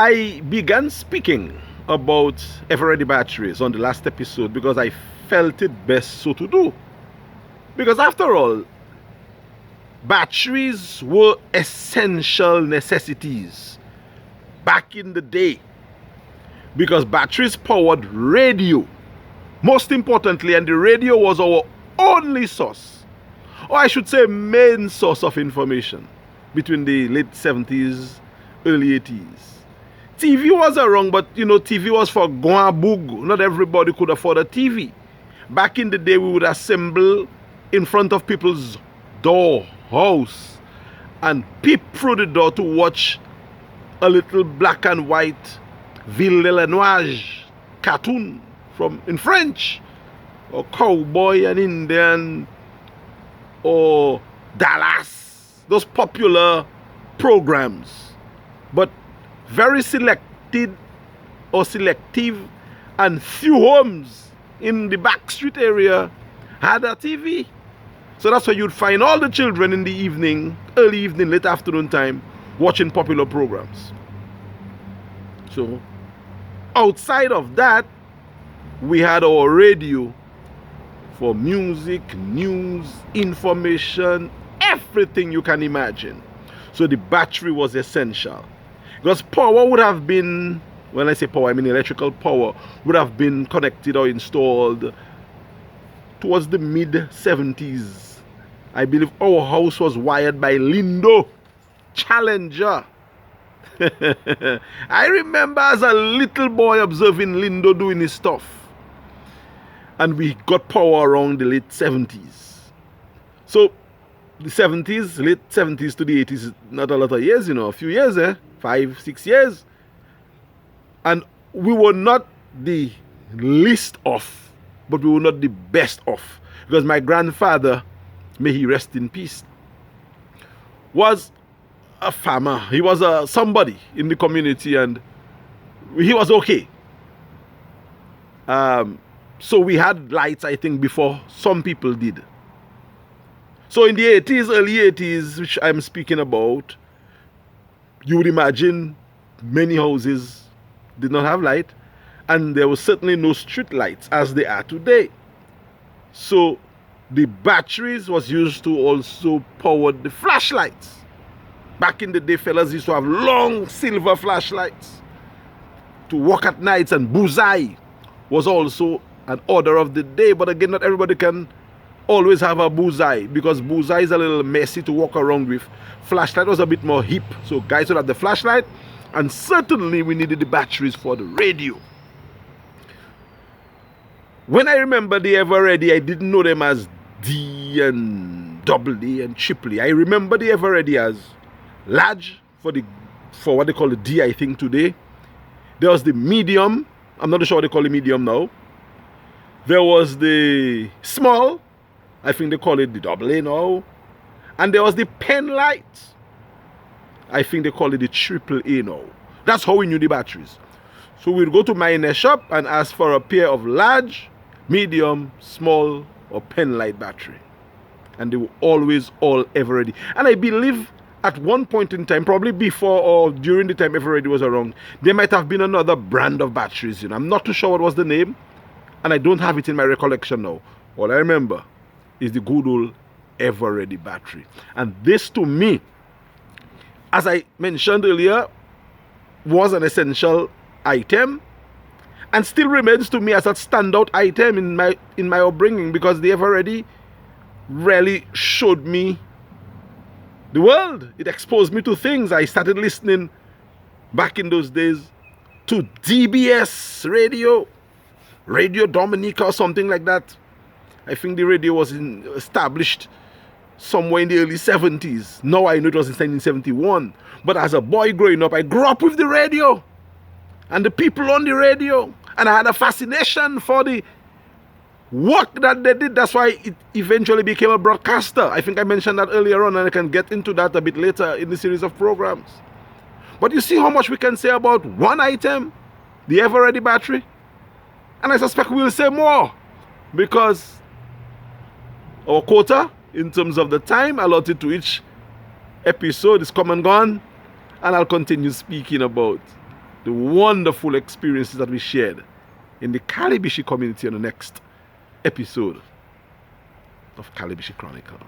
I began speaking about EVEREADY batteries on the last episode because I felt it best so to do. Because after all, batteries were essential necessities back in the day. Because batteries powered radio, most importantly, and the radio was our only source, or I should say main source of information between the late 70s, early 80s. TV was around, but TV was for Goabug. Not everybody could afford a TV. Back in the day, we would assemble in front of people's door, house, and peep through the door to watch a little black and white Ville de la Nuage cartoon in French, or Cowboy and Indian, or Dallas, those popular programs, but very selected or selective, and few homes in the backstreet area had a TV. So that's where you'd find all the children in the evening, early evening, late afternoon time, watching popular programs. So outside of that, we had our radio for music, news, information, everything you can imagine. So the battery was essential. Because power would have been, when I say power, I mean electrical power, would have been connected or installed towards the mid-70s. I believe our house was wired by Lindo Challenger. I remember as a little boy observing Lindo doing his stuff. And we got power around the late 70s. So the 70s, late 70s to the 80s, not a lot of years, a few years, 5, 6 years. And we were not the least off, but we were not the best off. Because my grandfather, may he rest in peace, was a farmer. He was somebody in the community, and he was okay. So we had lights, I think, before some people did. So in the 80s, early 80s, which I'm speaking about, you would imagine many houses did not have light, and there was certainly no street lights as they are today. So the batteries was used to also power the flashlights. Back in the day, fellas used to have long silver flashlights to walk at nights, and bullseye was also an order of the day. But again, not everybody can always have a bullseye, because bullseye is a little messy to walk around with. Flashlight was a bit more hip, so guys would have the flashlight, and certainly we needed the batteries for the radio. When I remember the EVEREADY, I didn't know them as D and double E and triple E. I remember the EVEREADY as large for what they call the D, I think, today. There was the medium. I'm not sure what they call the medium now. There was the small. I think they call it the double A now. And there was the pen light. I think they call it the triple A now. That's how we knew the batteries. So we'd go to my shop and ask for a pair of large, medium, small, or pen light battery. And they were always all EVEREADY. And I believe at one point in time, probably before or during the time EVEREADY was around, there might have been another brand of batteries. I'm not too sure what was the name, and I don't have it in my recollection now. All I remember is the good old EVEREADY battery. And this, to me, as I mentioned earlier, was an essential item, and still remains to me as a standout item in my upbringing, because the EVEREADY really showed me the world. It exposed me to things. I started listening back in those days to DBS radio, Radio Dominica or something like that. I think the radio was established somewhere in the early 70s. Now I know it was in 1971. But as a boy growing up, I grew up with the radio and the people on the radio. And I had a fascination for the work that they did. That's why it eventually became a broadcaster. I think I mentioned that earlier on, and I can get into that a bit later in the series of programs. But you see how much we can say about one item, the EVEREADY battery? And I suspect we'll say more, because our quota in terms of the time allotted to each episode is come and gone, and I'll continue speaking about the wonderful experiences that we shared in the Calibishie community on the next episode of Calibishie Chronicle.